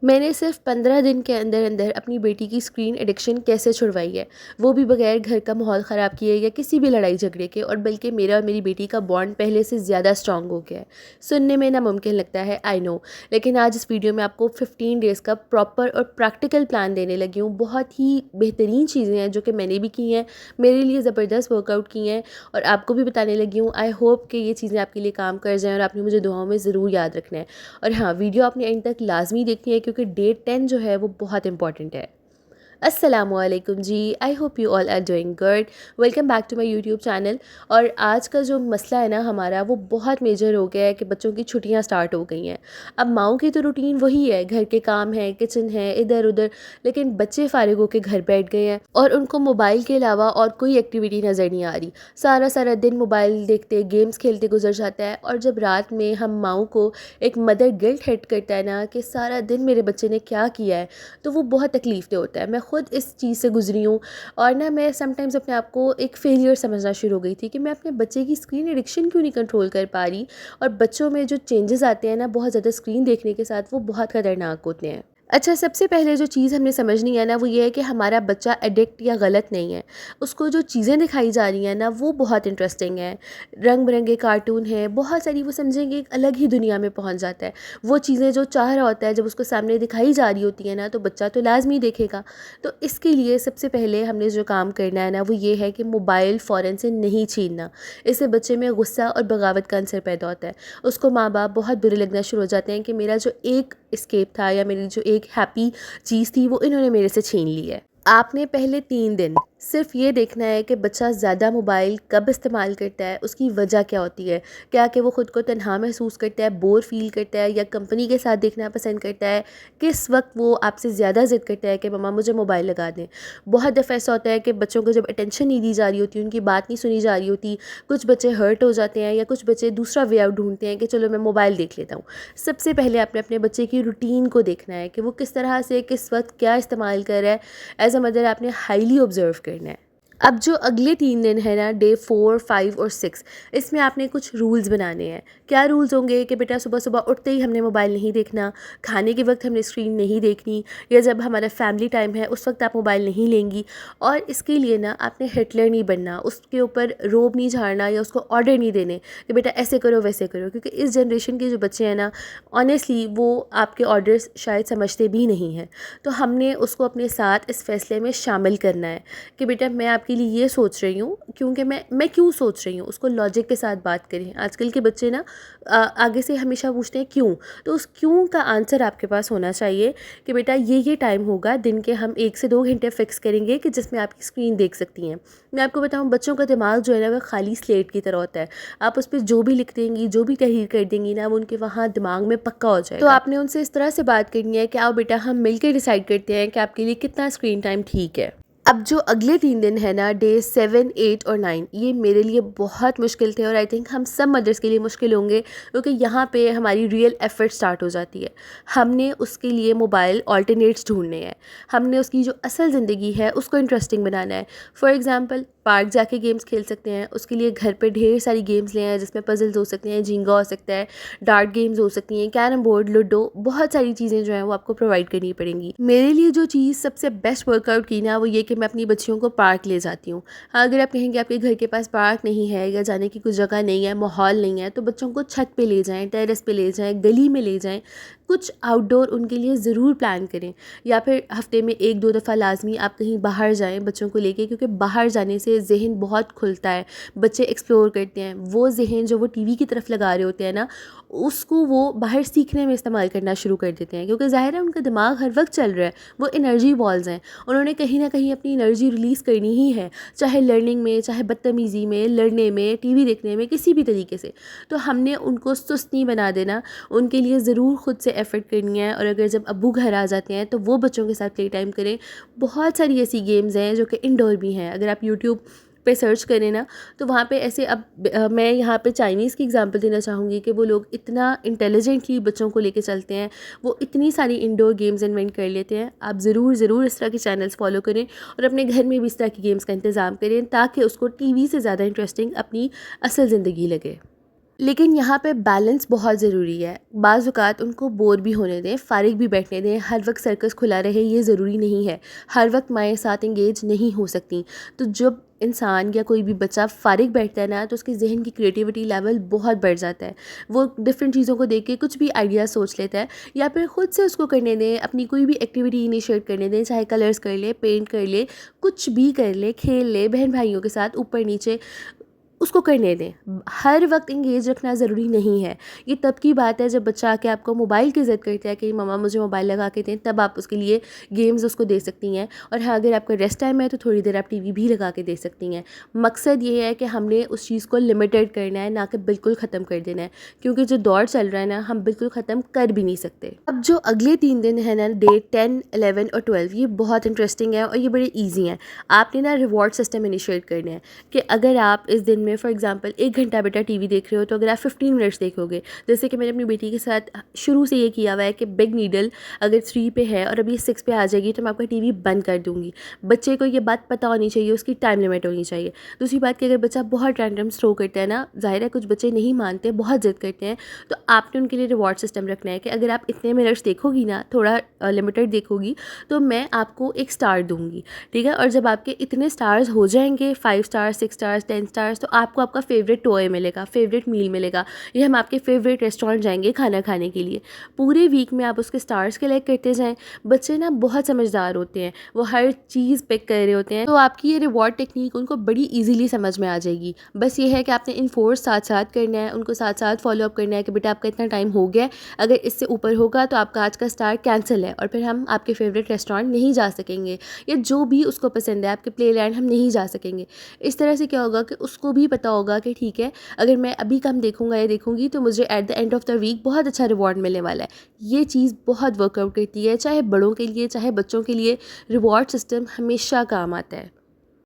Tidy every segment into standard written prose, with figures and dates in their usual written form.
मैंने सिर्फ 15 दिन के अंदर अंदर अपनी बेटी की स्क्रीन एडिक्शन कैसे छुड़वाई है, वो भी बगैर घर का माहौल ख़राब किए या किसी भी लड़ाई झगड़े के। और बल्कि मेरा और मेरी बेटी का बॉन्ड पहले से ज़्यादा स्ट्रांग हो गया है। सुनने में नामुमकिन लगता है, आई नो, लेकिन आज इस वीडियो में आपको 15 डेज़ का प्रॉपर और प्रैक्टिकल प्लान देने लगी हूँ। बहुत ही बेहतरीन चीज़ें हैं जो कि मैंने भी की हैं, मेरे लिए ज़बरदस्त वर्कआउट की हैं और आपको भी बताने लगी हूँ। आई होप कि ये चीज़ें आपके लिए काम कर जाएँ और आपने मुझे दुआओं में ज़रूर याद रखना है। और हाँ, वीडियो आपने एंड तक लाजमी देखनी है क्योंकि डे 10 जो है वो बहुत इंपॉर्टेंट है। अस्सलामुअलैकुम जी, I hope you all are doing good. Welcome back to my YouTube channel. और आज का जो मसला है ना हमारा, वो बहुत मेजर हो गया है कि बच्चों की छुट्टियां स्टार्ट हो गई हैं। अब माओं की तो रूटीन वही है, घर के काम है, किचन है, इधर उधर, लेकिन बच्चे फारिग होकर घर बैठ गए हैं और उनको मोबाइल के अलावा और कोई एक्टिविटी नज़र नहीं आ रही। सारा सारा दिन मोबाइल देखते, गेम्स खेलते गुजर जाता है। और जब रात में हम माओं को एक मदर गिल्ट हिट करता है ना कि सारा दिन मेरे बच्चे ने क्या किया है, तो वो बहुत तकलीफ दे होता है। मैं खुद इस चीज़ से गुजरी हूँ और ना मैं समटाइम्स अपने आप को एक फेलियर समझना शुरू हो गई थी कि मैं अपने बच्चे की स्क्रीन एडिक्शन क्यों नहीं कंट्रोल कर पा रही। और बच्चों में जो चेंजेस आते हैं ना बहुत ज़्यादा स्क्रीन देखने के साथ, वो बहुत ख़तरनाक होते हैं। अच्छा, सबसे पहले जो चीज़ हमने समझनी है ना वो ये है कि हमारा बच्चा एडिक्ट या गलत नहीं है। उसको जो चीज़ें दिखाई जा रही हैं ना वो बहुत इंटरेस्टिंग है। रंग बिरंगे कार्टून हैं, बहुत सारी, वो समझेंगे एक अलग ही दुनिया में पहुंच जाता है। वो चीज़ें जो चाह रहा होता है जब उसको सामने दिखाई जा रही होती हैं ना, तो बच्चा तो लाजमी देखेगा। तो इसके लिए सबसे पहले हमने जो काम करना है ना वो ये है कि मोबाइल फ़ौरन से नहीं छीनना। इससे बच्चे में गुस्सा और बगावत का अंसर पैदा होता है। उसको माँ बाप बहुत बुरे लगना शुरू हो जाते हैं कि मेरा जो एक एस्केप था या मेरी जो एक हैप्पी चीज़ थी वो इन्होंने मेरे से छीन ली है। आपने पहले 3 दिन सिर्फ ये देखना है कि बच्चा ज़्यादा मोबाइल कब इस्तेमाल करता है, उसकी वजह क्या होती है। क्या कि वो ख़ुद को तन्हा महसूस करता है, बोर फील करता है, या कंपनी के साथ देखना पसंद करता है। किस वक्त वो आपसे ज़्यादा ज़िद करता है कि मम्मा मुझे मोबाइल लगा दें। बहुत दफ़ा ऐसा होता है कि बच्चों को जब अटेंशन नहीं दी जा रही होती, उनकी बात नहीं सुनी जा रही होती, कुछ बच्चे हर्ट हो जाते हैं या कुछ बच्चे दूसरा वे आउट ढूंढते हैं कि चलो मैं मोबाइल देख लेता हूँ। सबसे पहले आपने अपने बच्चे की रूटीन को देखना है कि वो किस तरह से किस वक्त क्या इस्तेमाल कर रहा है। एज अ मदर आपने हाईली ऑब्जर्व करना है। अब जो अगले 3 दिन है ना, डे 4, 5 और 6, इसमें आपने कुछ रूल्स बनाने हैं। क्या रूल्स होंगे कि बेटा सुबह सुबह उठते ही हमने मोबाइल नहीं देखना, खाने के वक्त हमने स्क्रीन नहीं देखनी, या जब हमारा फैमिली टाइम है उस वक्त आप मोबाइल नहीं लेंगी। और इसके लिए ना आपने हिटलर नहीं बनना, उसके ऊपर रोब नहीं झाड़ना या उसको ऑर्डर नहीं देने कि बेटा ऐसे करो वैसे करो, क्योंकि इस जनरेशन के जो बच्चे हैं ना, ऑनेस्टली वो आपके ऑर्डर्स शायद समझते भी नहीं हैं। तो हमने उसको अपने साथ इस फैसले में शामिल करना है कि बेटा मैं आपके लिए ये सोच रही हूँ, क्योंकि मैं क्यों सोच रही हूँ, उसको लॉजिक के साथ बात करें। आजकल के बच्चे ना आगे से हमेशा पूछते हैं क्यों, तो उस क्यों का आंसर आपके पास होना चाहिए कि बेटा ये टाइम होगा दिन के, हम 1 से 2 घंटे फिक्स करेंगे कि जिसमें आपकी स्क्रीन देख सकती हैं। मैं आपको बताऊँ, बच्चों का दिमाग जो है ना वो खाली स्लेट की तरह होता है। आप उस पर जो भी लिख देंगी, जो भी तहरीर कर देंगी ना, वो उनके वहाँ दिमाग में पक्का हो जाएगा। तो आपने उनसे इस तरह से बात करनी है कि आओ बेटा हम मिलकर डिसाइड करते हैं कि आपके लिए कितना स्क्रीन टाइम ठीक है। अब जो अगले 3 दिन है ना, डे 7, 8 और 9, ये मेरे लिए बहुत मुश्किल थे और आई थिंक हम सब मदर्स के लिए मुश्किल होंगे, क्योंकि यहाँ पे हमारी रियल एफर्ट स्टार्ट हो जाती है। हमने उसके लिए मोबाइल ऑल्टरनेट्स ढूंढने हैं। हमने उसकी जो असल ज़िंदगी है उसको इंटरेस्टिंग बनाना है। फॉर एग्ज़ाम्पल, पार्क जाके गेम्स खेल सकते हैं, उसके लिए घर पे ढेर सारी गेम्स ले आए जिसमें पजल्स हो सकते हैं, झींगा हो सकता है, डार्ट गेम्स हो सकती हैं, कैरम बोर्ड, लूडो, बहुत सारी चीज़ें जो हैं वो आपको प्रोवाइड करनी पड़ेंगी। मेरे लिए जो चीज़ सबसे बेस्ट वर्कआउट की ना वो ये कि मैं अपनी बच्चियों को पार्क ले जाती हूँ। हाँ, अगर आप कहेंगे आपके घर के पास पार्क नहीं है या जाने की कुछ जगह नहीं है, माहौल नहीं है, तो बच्चों को छत पे ले जाएं, टेरेस पे ले जाएं, गली में ले जाएं, कुछ आउटडोर उनके लिए ज़रूर प्लान करें। या फिर हफ्ते में 1-2 दफ़ा लाजमी आप कहीं बाहर जाएं बच्चों को लेके, क्योंकि बाहर जाने से जहन बहुत खुलता है, बच्चे एक्सप्लोर करते हैं। वो जहन जो वो टीवी की तरफ लगा रहे होते हैं ना, उसको वो बाहर सीखने में इस्तेमाल करना शुरू कर देते हैं, क्योंकि ज़ाहिर है उनका दिमाग हर वक्त चल रहा है, वो एनर्जी बॉल्स हैं, उन्होंने कहीं ना कहीं अपनी एनर्जी रिलीज़ करनी ही है, चाहे लर्निंग में, चाहे बदतमीज़ी में, लड़ने में, टीवी देखने में, किसी भी तरीके से। तो हमने उनको सुस्त नहीं बना देना, उनके लिए ज़रूर ख़ुद से एफ़र्ट करनी है। और अगर जब अब्बू घर आ जाते हैं तो वो बच्चों के साथ प्ले टाइम करें। बहुत सारी ऐसी गेम्स हैं जो कि इंडोर भी हैं। अगर आप यूट्यूब पे सर्च करें ना तो वहाँ पे ऐसे, मैं यहाँ पे चाइनीज़ की एग्जांपल देना चाहूँगी कि वो लोग इतना इंटेलिजेंटली बच्चों को लेके चलते हैं, वो इतनी सारी इंडोर गेम्स इन्वेंट कर लेते हैं। आप ज़रूर इस तरह के चैनल्स फॉलो करें और अपने घर में भी इस तरह की गेम्स का इंतज़ाम करें, ताकि उसको टीवी से ज़्यादा इंटरेस्टिंग अपनी असल ज़िंदगी लगे। लेकिन यहाँ पे बैलेंस बहुत ज़रूरी है। बाज़ औक़ात उनको बोर भी होने दें, फ़ारिग भी बैठने दें, हर वक़्त सर्कस खुला रहे ये ज़रूरी नहीं है। हर वक़्त माएँ साथ एंगेज नहीं हो सकती। तो जब इंसान या कोई भी बच्चा फ़ारिग बैठता है ना, तो उसके ज़हन की क्रिएटिविटी लेवल बहुत बढ़ जाता है। वो डिफ़रेंट चीज़ों को देख के कुछ भी आइडिया सोच लेता है, या फिर ख़ुद से उसको करने दें, अपनी कोई भी एक्टिविटी इनिशिएट करने दें, चाहे कलर्स कर ले, पेंट कर ले, कुछ भी कर ले, खेल ले बहन-भाइयों के साथ ऊपर-नीचे, उसको करने दें। हर वक्त एंगेज रखना ज़रूरी नहीं है। ये तब की बात है जब बच्चा आके आपको मोबाइल की ज़िद करता है कि मम्मा मुझे मोबाइल लगा के दें, तब आप उसके लिए गेम्स उसको दे सकती हैं। और हाँ, अगर आपका रेस्ट टाइम है तो थोड़ी देर आप टीवी भी लगा के दे सकती हैं। मकसद ये है कि हमने उस चीज़ को लिमिटेड करना है, ना कि बिल्कुल ख़त्म कर देना है, क्योंकि जो दौर चल रहा है ना, हम बिल्कुल ख़त्म कर भी नहीं सकते। अब जो अगले 3 दिन है ना, डे 10, 11 और 12, ये बहुत इंटरेस्टिंग है और ये बड़े ईजी हैं। आपने ना रिवॉर्ड सिस्टम इनिशिएट करना है कि अगर आप इस दिन में फॉर एग्जांपल 1 घंटा बेटा टीवी देख रहे हो, तो अगर आप 15 मिनट्स देखोगे, जैसे कि मैंने अपनी बेटी के साथ शुरू से ये किया हुआ है कि बिग नीडल अगर 3 पे है और अभी 6 पे आ जाएगी तो मैं आपका टीवी बंद कर दूँगी। बच्चे को ये बात पता होनी चाहिए, उसकी टाइम लिमिट होनी चाहिए। दूसरी बात कि अगर बच्चा बहुत रैंडम थ्रो करता है ना, ज़ाहिर है कुछ बच्चे नहीं मानते, बहुत ज़िद करते हैं, तो आपने उनके लिए रिवॉर्ड सिस्टम रखना है कि अगर आप इतने मिनट्स देखोगी ना, थोड़ा लिमिटेड देखोगी, तो मैं आपको 1 स्टार दूँगी, ठीक है? और जब आपके इतने स्टार्स हो जाएँगे, 5 स्टार्स, 6 स्टार्स, 10 स्टार्स, तो आपको आपका फेवरेट टॉय मिलेगा, फेवरेट मील मिलेगा, या हम आपके फेवरेट रेस्टोरेंट जाएंगे खाना खाने के लिए। पूरे वीक में आप उसके स्टार्स कलेक्ट करते जाएं। बच्चे ना बहुत समझदार होते हैं, वो हर चीज़ पिक कर रहे होते हैं, तो आपकी ये रिवॉर्ड टेक्निक उनको बड़ी ईजिली समझ में आ जाएगी। बस ये है कि आपने इन्फोर्स साथ साथ करना है, उनको साथ साथ फॉलोअप करना है कि बेटा आपका इतना टाइम हो गया, अगर इससे ऊपर होगा तो आपका आज का स्टार कैंसिल है और फिर हम आपके फेवरेट रेस्टोरेंट नहीं जा सकेंगे, या जो भी उसको पसंद है आपके प्ले लैंड हम नहीं जा सकेंगे। इस तरह से क्या होगा कि उसको भी पता होगा कि ठीक है, अगर मैं अभी कम देखूंगा या देखूंगी तो मुझे at the end of the week बहुत अच्छा रिवॉर्ड मिलने वाला है। ये चीज़ बहुत वर्कआउट करती है, चाहे बड़ों के लिए चाहे बच्चों के लिए, रिवॉर्ड सिस्टम हमेशा काम आता है।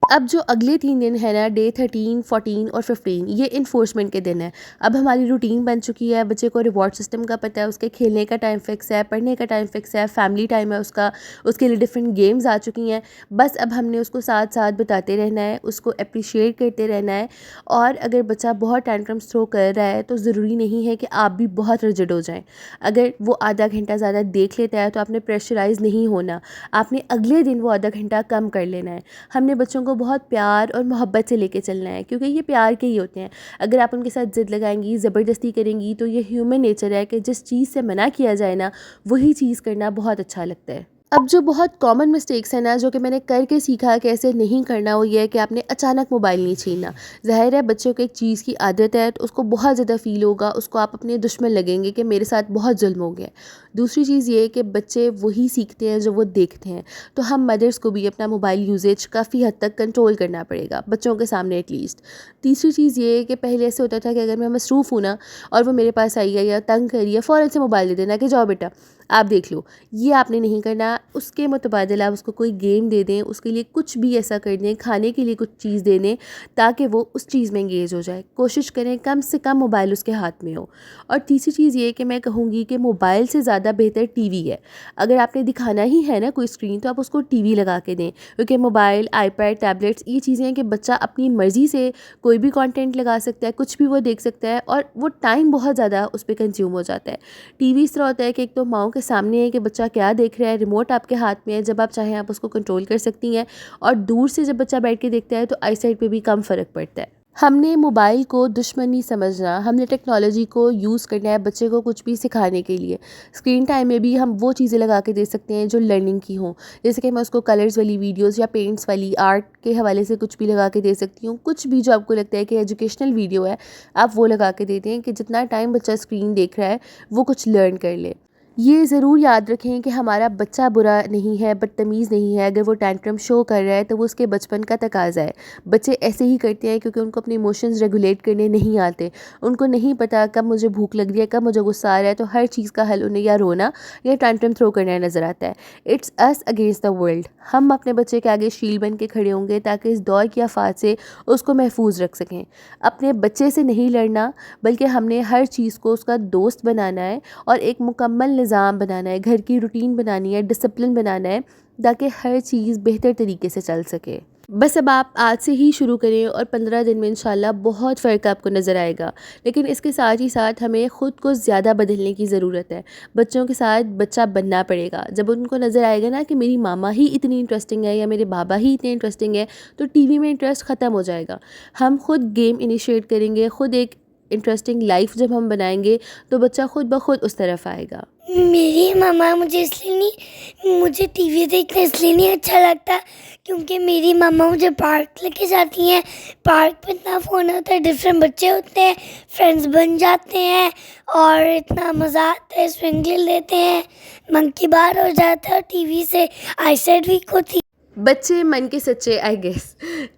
अब जो अगले 3 दिन है ना, डे 13, 14 और 15, ये इन्फोर्समेंट के दिन है। अब हमारी रूटीन बन चुकी है, बच्चे को रिवॉर्ड सिस्टम का पता है, उसके खेलने का टाइम फिक्स है, पढ़ने का टाइम फिक्स है, फैमिली टाइम है उसका, उसके लिए डिफरेंट गेम्स आ चुकी हैं। बस अब हमने उसको साथ साथ बताते रहना है, उसको अप्रिशिएट करते रहना है। और अगर बच्चा बहुत टैंट्रम्स थ्रो कर रहा है तो ज़रूरी नहीं है कि आप भी बहुत रिजिड हो जाएं। अगर वो आधा घंटा ज़्यादा देख लेता है तो आपने प्रेशराइज़ नहीं होना, आपने अगले दिन वो आधा घंटा कम कर लेना है। हमने बच्चों को बहुत प्यार और मोहब्बत से लेके चलना है, क्योंकि ये प्यार के ही होते हैं। अगर आप उनके साथ ज़िद लगाएंगी, ज़बरदस्ती करेंगी, तो ये ह्यूमन नेचर है कि जिस चीज़ से मना किया जाए ना, वही चीज़ करना बहुत अच्छा लगता है। अब जो बहुत कॉमन मिस्टेक्स हैं ना, जो कि मैंने करके सीखा कि ऐसे नहीं करना, वो ये है कि आपने अचानक मोबाइल नहीं छीनना। ज़ाहिर है बच्चों को एक चीज़ की आदत है तो उसको बहुत ज़्यादा फ़ील होगा, उसको आप अपने दुश्मन लगेंगे कि मेरे साथ बहुत जुल्म हो गया। दूसरी चीज़ ये है कि बच्चे वही सीखते हैं जो वो देखते हैं, तो हम मदर्स को भी अपना मोबाइल यूजेज काफ़ी हद तक कंट्रोल करना पड़ेगा, बच्चों के सामने एटलीस्ट। तीसरी चीज़ ये है कि पहले ऐसे होता था कि अगर मैं मसरूफ़ हूँ ना और वो मेरे पास आई है या तंग करी है, फ़ौरन से मोबाइल दे देना कि जाओ बेटा आप देख लो। ये आपने नहीं करना। उसके मुतबादिल आप उसको कोई गेम दे दें, उसके लिए कुछ भी ऐसा कर दें, खाने के लिए कुछ चीज़ दे दें, ताकि वो उस चीज़ में एंगेज हो जाए। कोशिश करें कम से कम मोबाइल उसके हाथ में हो। और तीसरी चीज़ ये कि मैं कहूँगी कि मोबाइल से ज़्यादा बेहतर टीवी है। अगर आपने दिखाना ही है ना कोई स्क्रीन, तो आप उसको टीवी लगा के दें, क्योंकि मोबाइल, आईपैड, टैबलेट्स ये चीज़ें हैं कि बच्चा अपनी मर्ज़ी से कोई भी कंटेंट लगा सकता है, कुछ भी वो देख सकता है, और वो टाइम बहुत ज़्यादा उस पे कंज्यूम हो जाता है। टीवी इस तरह होता है कि एक तो माँओं के सामने है कि बच्चा क्या देख रहा है, रिमोट आपके हाथ में है, जब आप चाहें आप उसको कंट्रोल कर सकती हैं। और दूर से जब बच्चा बैठ के देखता है तो आईसाइट पे भी कम फ़र्क पड़ता है। हमने मोबाइल को दुश्मन नहीं समझना, हमने टेक्नोलॉजी को यूज़ करना है बच्चे को कुछ भी सिखाने के लिए। स्क्रीन टाइम में भी हम वो चीज़ें लगा के दे सकते हैं जो लर्निंग की हों, जैसे कि मैं उसको कलर्स वाली वीडियोज़ या पेंट्स वाली, आर्ट के हवाले से कुछ भी लगा के दे सकती हूँ। कुछ भी जो आपको लगता है कि एजुकेशनल वीडियो है, आप वो लगा के देते हैं कि जितना टाइम बच्चा स्क्रीन देख रहा है वो कुछ लर्न कर ले। ये ज़रूर याद रखें कि हमारा बच्चा बुरा नहीं है, बदतमीज़ नहीं है। अगर वो टैंट्रम शो कर रहा है तो वो उसके बचपन का तकाज़ा है। बच्चे ऐसे ही करते हैं क्योंकि उनको अपने इमोशंस रेगुलेट करने नहीं आते। उनको नहीं पता कब मुझे भूख लग रही है, कब मुझे गुस्सा आ रहा है, तो हर चीज़ का हल उन्हें या रोना या टैंट्रम थ्रो करना नज़र आता है। It's us against the world. हम अपने बच्चे के आगे शील्ड बन के खड़े होंगे ताकि इस दौर की आफात से उसको महफूज रख सकें। अपने बच्चे से नहीं लड़ना, बल्कि हमने हर चीज़ को उसका दोस्त बनाना है और एक मुकम्मल निज़ाम बनाना है, घर की रूटीन बनानी है, डिसिप्लिन बनाना है, ताकि हर चीज़ बेहतर तरीके से चल सके। बस अब आप आज से ही शुरू करें और 15 दिन में इंशाल्लाह बहुत फ़र्क आपको नज़र आएगा। लेकिन इसके साथ ही साथ हमें ख़ुद को ज़्यादा बदलने की ज़रूरत है। बच्चों के साथ बच्चा बनना पड़ेगा। जब उनको नज़र आएगा ना कि मेरी मामा ही इतनी इंटरेस्टिंग है या मेरे बाबा ही इतने इंटरेस्टिंग है, तो टीवी में इंटरेस्ट ख़त्म हो जाएगा। हम खुद गेम इनिशिएट करेंगे, खुद एक इंटरेस्टिंग लाइफ जब हम बनाएंगे तो बच्चा खुद ब खुद उस तरफ आएगा। मेरी मम्मा मुझे टीवी देखना इसलिए नहीं अच्छा लगता क्योंकि मेरी मम्मा मुझे पार्क लेके जाती हैं। पार्क में इतना फ़ोन होता है, डिफरेंट बच्चे होते हैं, फ्रेंड्स बन जाते हैं और इतना मज़ा आता है। स्विंगल लेते हैं, मंकी बार हो जाता है और टीवी से आईसाइट वीक होती है। बच्चे मन के सच्चे आई गेस।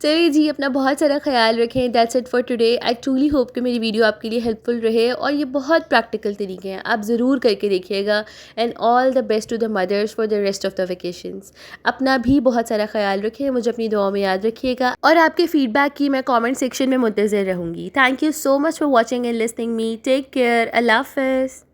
चलिए जी, अपना बहुत सारा ख्याल रखें। That's it for today. I truly hope कि मेरी वीडियो आपके लिए हेल्पफुल रहे और ये बहुत प्रैक्टिकल तरीके हैं, आप ज़रूर करके देखिएगा। And all the best to the mothers for the rest of the vacations. अपना भी बहुत सारा ख्याल रखें, मुझे अपनी दुआओं में याद रखिएगा और आपके फीडबैक की मैं कॉमेंट सेक्शन में मुंतज़िर रहूँगी। Thank you so much for watching and listening me. Take care. Allah हाफ़िज़।